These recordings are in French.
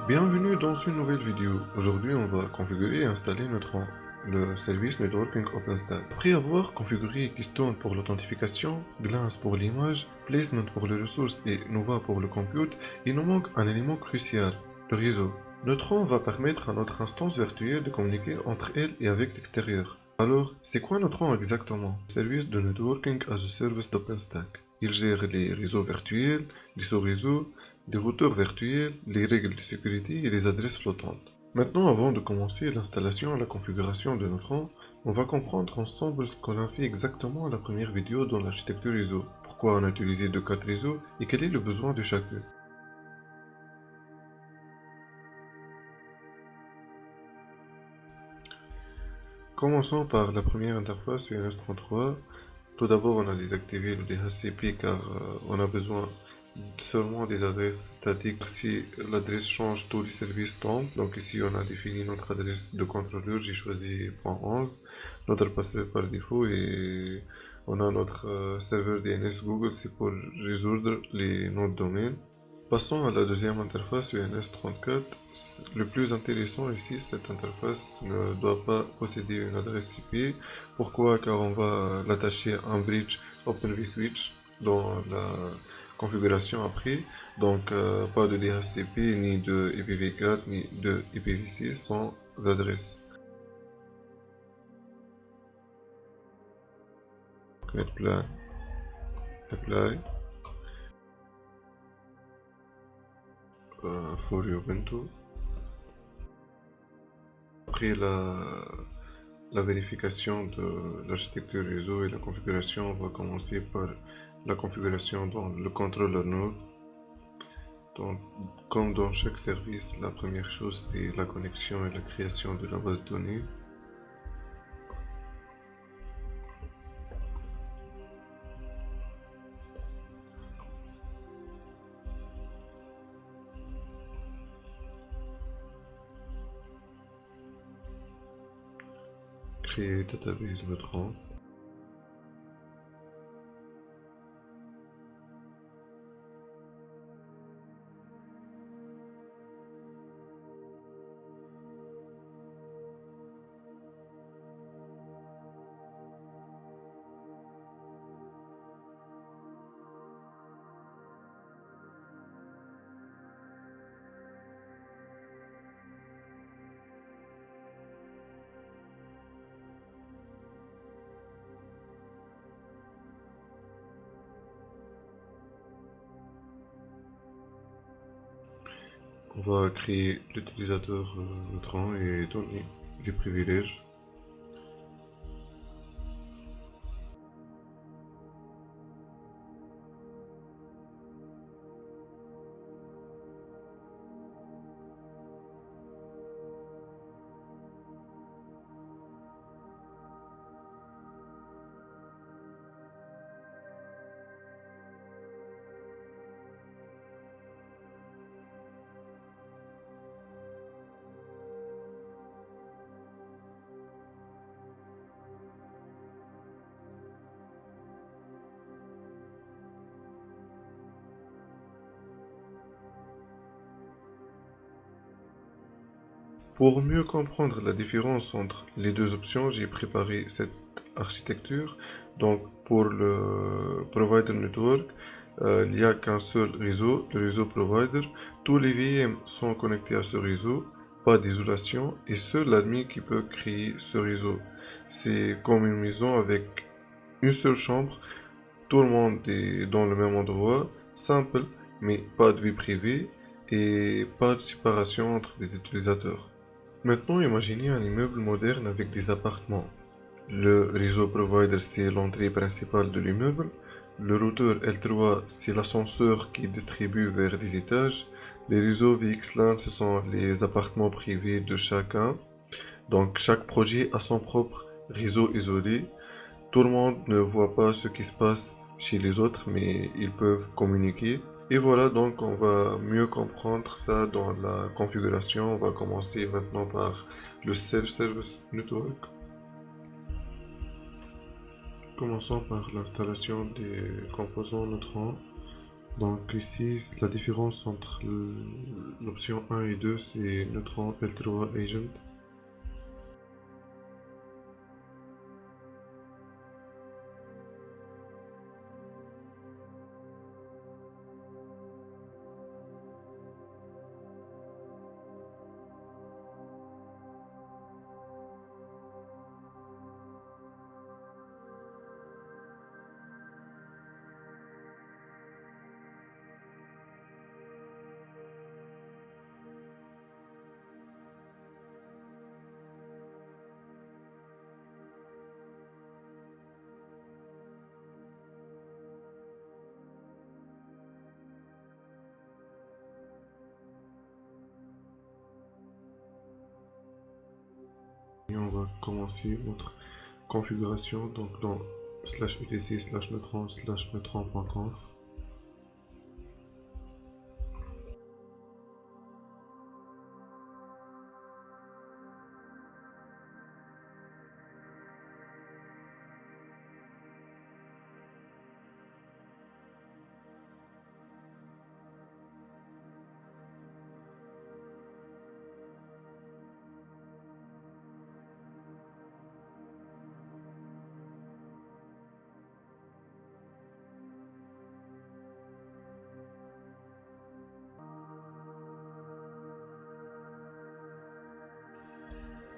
Bienvenue dans une nouvelle vidéo. Aujourd'hui, on va configurer et installer le service Networking OpenStack. Après avoir configuré Keystone pour l'authentification, Glance pour l'image, Placement pour les ressources et Nova pour le compute, il nous manque un élément crucial, le réseau. Neutron va permettre à notre instance virtuelle de communiquer entre elle et avec l'extérieur. Alors, c'est quoi Neutron exactement? Service de Networking as a Service d'OpenStack. Il gère les réseaux virtuels, les sous-réseaux, des routeurs virtuels, les règles de sécurité et les adresses flottantes. Maintenant, avant de commencer l'installation et la configuration de Neutron, on va comprendre ensemble ce qu'on a fait exactement à la première vidéo dans l'architecture réseau, pourquoi on a utilisé 4 réseaux et quel est le besoin de chacun. Commençons par la première interface UNS33. Tout d'abord, on a désactivé le DHCP car on a besoin seulement des adresses statiques. Si l'adresse change, tous les services tombent. Donc ici, on a défini notre adresse de contrôleur. J'ai choisi .11, notre password par défaut et on a notre serveur DNS Google, c'est pour résoudre les noms de domaine. Passons à la deuxième interface UNS34. Le plus intéressant ici, cette interface ne doit pas posséder une adresse IP. Pourquoi? Car on va l'attacher à un bridge Open vSwitch dans la configuration après. Donc pas de DHCP, ni de IPv4, ni de IPv6 sans adresse. Apply, apply for Ubuntu. Après la vérification de l'architecture réseau et la configuration, on va commencer par la configuration dans le contrôleur node. Donc, comme dans chaque service, la première chose c'est la connexion et la création de la base de données. Créer database Neutron. On va créer l'utilisateur Neutron et donner les privilèges. Pour mieux comprendre la différence entre les deux options, j'ai préparé cette architecture. Donc pour le Provider Network, il n'y a qu'un seul réseau, le réseau Provider. Tous les VM sont connectés à ce réseau, pas d'isolation, et seul l'admin qui peut créer ce réseau. C'est comme une maison avec une seule chambre, tout le monde est dans le même endroit, simple, mais pas de vie privée et pas de séparation entre les utilisateurs. Maintenant, imaginez un immeuble moderne avec des appartements. Le réseau provider, c'est l'entrée principale de l'immeuble. Le routeur L3, c'est l'ascenseur qui distribue vers des étages. Les réseaux VXLAN, ce sont les appartements privés de chacun. Donc, chaque projet a son propre réseau isolé. Tout le monde ne voit pas ce qui se passe chez les autres, mais ils peuvent communiquer. Et voilà, donc on va mieux comprendre ça dans la configuration. On va commencer maintenant par le Self-Service Network. Commençons par l'installation des composants Neutron. Donc ici, la différence entre l'option 1 et 2, c'est Neutron L3 Agent. Et on va commencer notre configuration donc dans /etc/neutron/neutron.conf.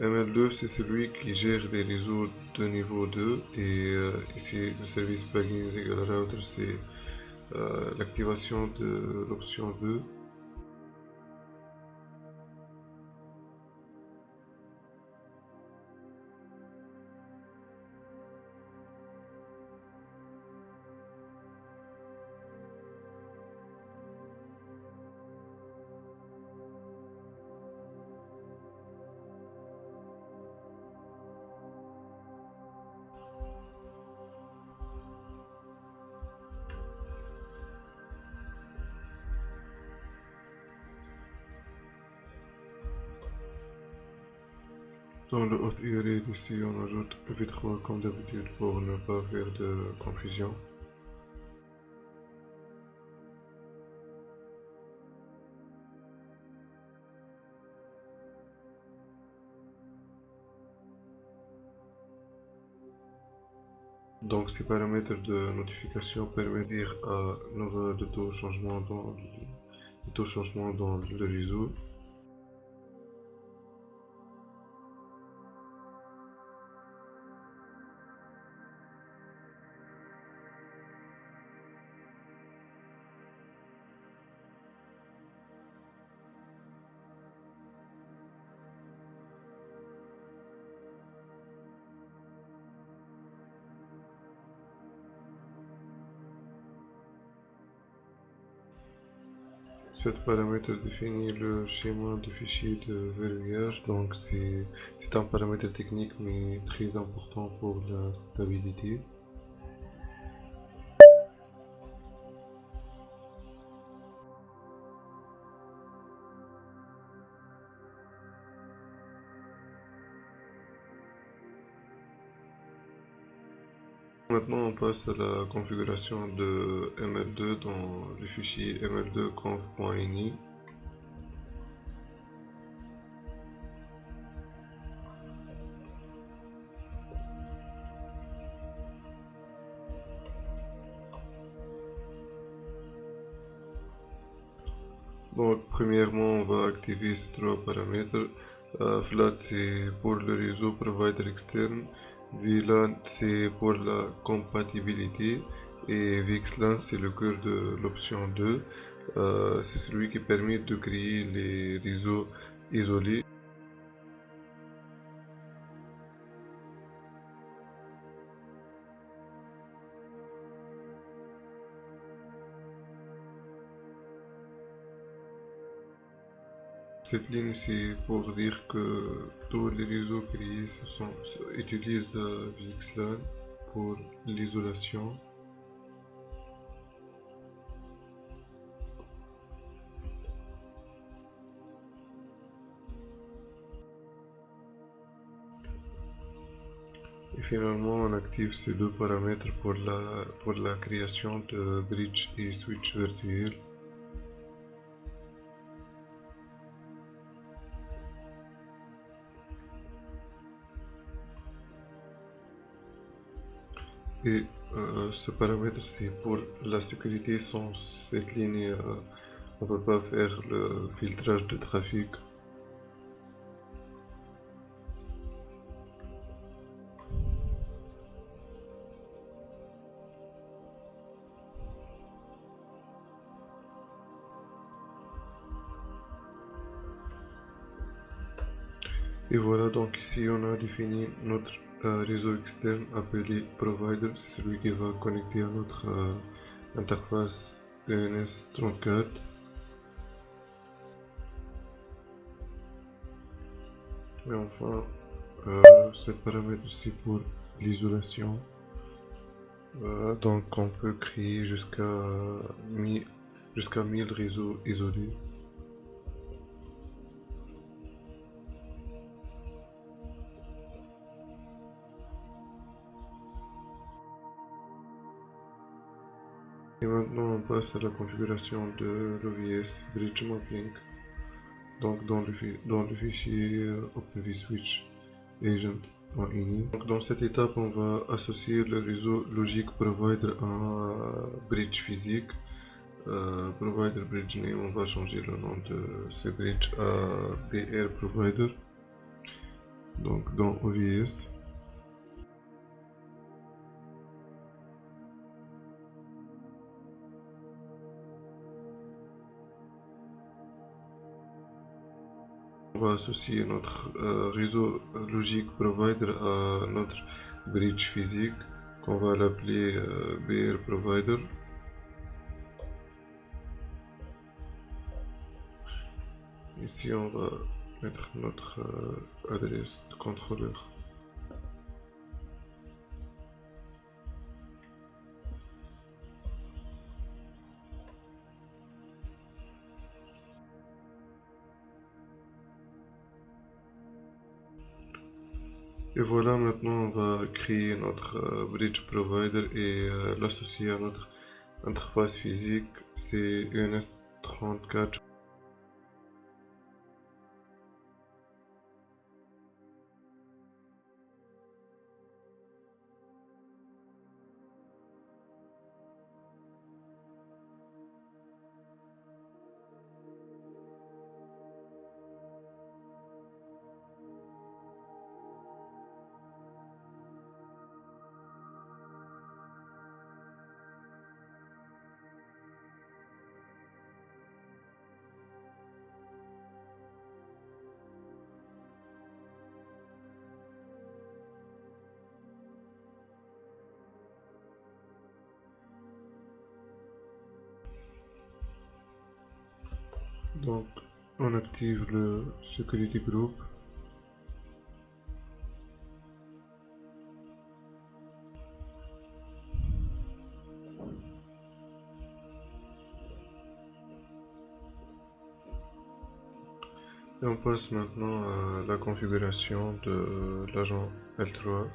ML2, c'est celui qui gère les réseaux de niveau 2 et ici le service plugins égale router, c'est l'activation de l'option 2. Dans le hot URL ici, on ajoute v3 comme d'habitude pour ne pas faire de confusion. Donc ces paramètres de notification permettent de dire à nos de taux changement dans le réseau. Cet paramètre définit le schéma de fichier de verrouillage, donc c'est un paramètre technique mais très important pour la stabilité. Maintenant on passe à la configuration de ML2 dans le fichier ml2conf.ini. Donc premièrement on va activer ces trois paramètres. Flat c'est pour le réseau provider externe, VLAN c'est pour la compatibilité et VXLAN c'est le cœur de l'option 2. C'est celui qui permet de créer les réseaux isolés. Cette ligne c'est pour dire que tous les réseaux créés utilisent VXLAN pour l'isolation. Et finalement, on active ces deux paramètres pour la création de bridge et switch virtuel. Et ce paramètre, c'est pour la sécurité. Sans cette ligne, on peut pas faire le filtrage de trafic. Et voilà, donc ici on a défini notre réseau externe appelé provider. C'est celui qui va connecter à notre interface ENS34. Et enfin, ce paramètre aussi pour l'isolation. Donc on peut créer jusqu'à 1000 réseaux isolés. Et maintenant on passe à la configuration de l'OVS Bridge Mapping. Donc dans le fichier OpenVSwitch Agent.ini. Donc dans cette étape on va associer le réseau logique provider à un bridge physique. Provider bridge name, on va changer le nom de ce bridge à BR provider. Donc dans OVS. On va associer notre réseau logique provider à notre bridge physique qu'on va l'appeler BR provider. Ici on va mettre notre adresse de contrôleur. Et voilà, maintenant on va créer notre bridge provider et l'associer à notre interface physique. C'est ENS34. Donc on active le security group. Et on passe maintenant à la configuration de l'agent L3.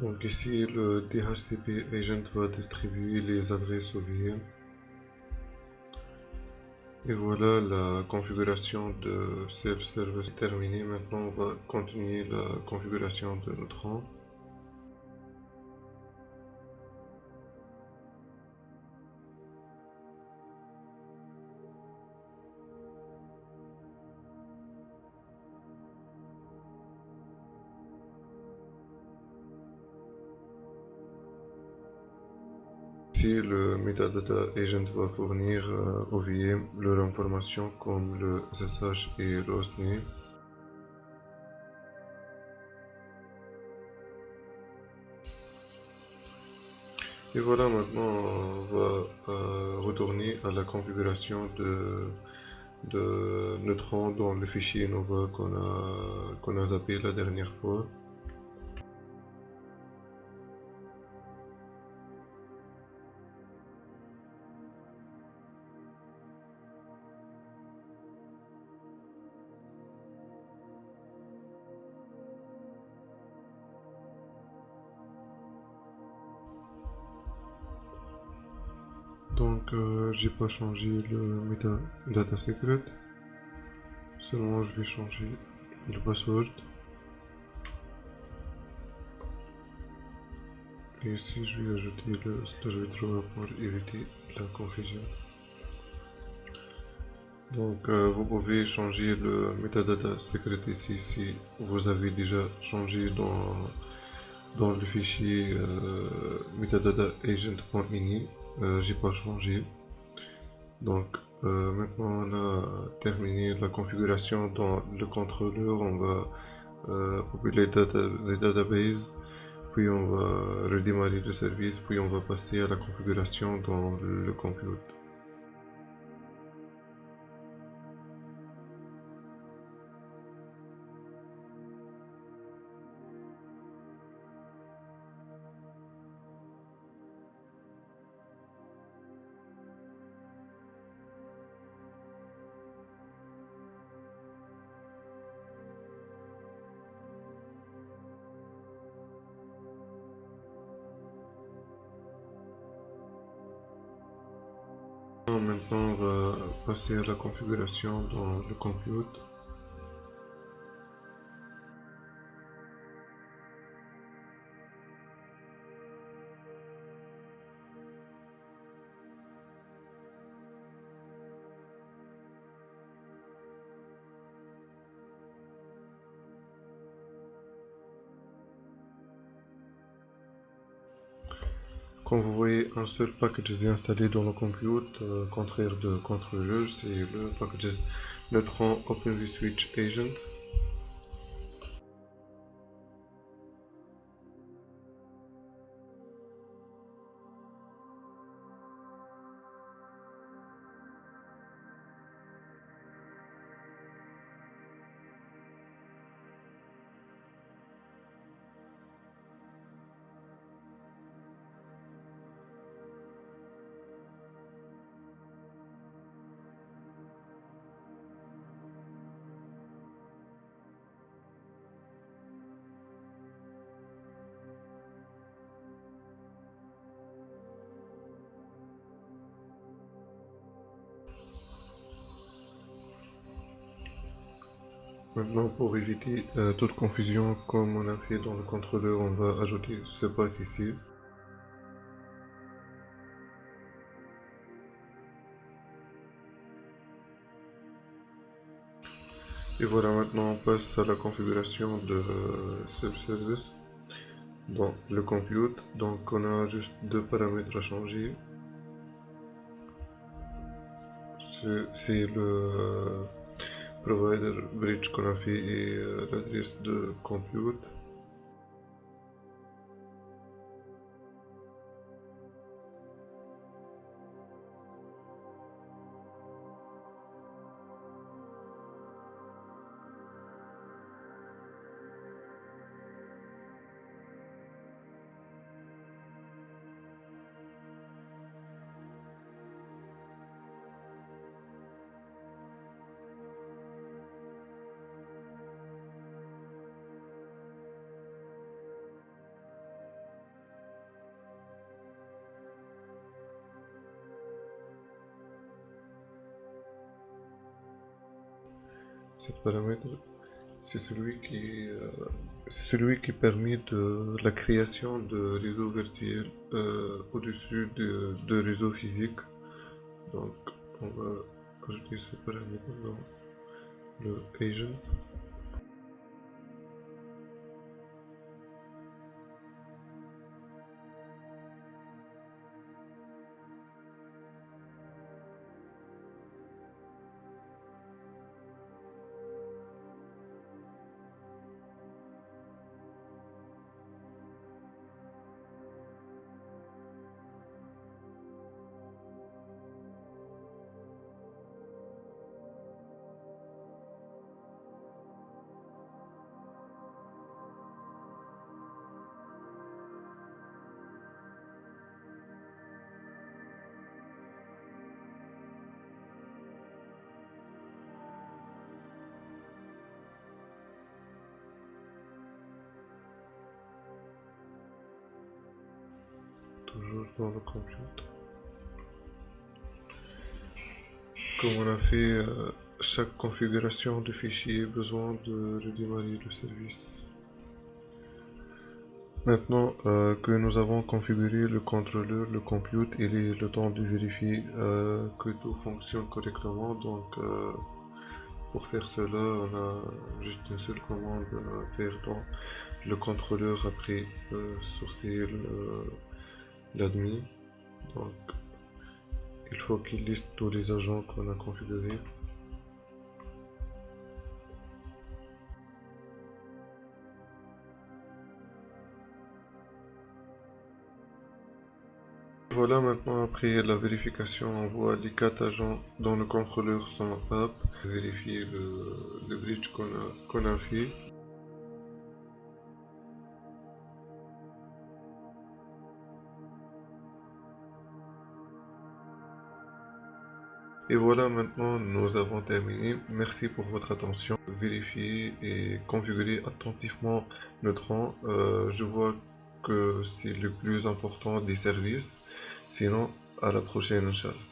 Donc ici le DHCP agent va distribuer les adresses OVM. Et voilà, la configuration de self-service est terminée. Maintenant on va continuer la configuration de notre RAM. Ici, le Metadata Agent va fournir au VM leurs informations comme le SSH et le hostname. Et voilà, maintenant on va retourner à la configuration de Neutron dans le fichier Nova qu'on a zappé la dernière fois. Donc j'ai pas changé le metadata secret, seulement je vais changer le password. Et ici je vais ajouter le /v3 pour éviter la confusion. Donc vous pouvez changer le metadata secret ici si vous avez déjà changé dans le fichier metadata agent.ini. J'ai pas changé. Donc maintenant on a terminé la configuration dans le contrôleur. On va populer les databases, puis on va redémarrer le service, puis on va passer à la configuration dans le compute. Maintenant, on va passer à la configuration dans le compute. Quand vous voyez un seul package installé dans le compute, contraire de contrôleur, c'est le package Neutron Open vSwitch Agent. Maintenant, pour éviter toute confusion, comme on a fait dans le contrôleur, on va ajouter ce path ici. Et voilà, maintenant on passe à la configuration de subservice dans le compute. Donc on a juste deux paramètres à changer. C'est le provider bridge qu'on a fait et l'adresse de compute. Ce paramètre, c'est celui qui permet de la création de réseaux virtuels au-dessus de réseaux physiques. Donc, on va ajouter ce paramètre dans le agent. dans le computer. Comme on a fait chaque configuration de fichier, besoin de redémarrer le service. Maintenant que nous avons configuré le contrôleur, le compute, il est le temps de vérifier que tout fonctionne correctement. Donc pour faire cela, on a juste une seule commande à faire dans le contrôleur après sourcer l'admin. Donc il faut qu'il liste tous les agents qu'on a configurés. Voilà, maintenant après la vérification, on voit les 4 agents dans le contrôleur sont aptes. Vérifier le bridge qu'on a fait. Et voilà, maintenant nous avons terminé. Merci pour votre attention. Vérifiez et configurez attentivement Neutron. Je vois que c'est le plus important des services. Sinon, à la prochaine, Inch'Allah.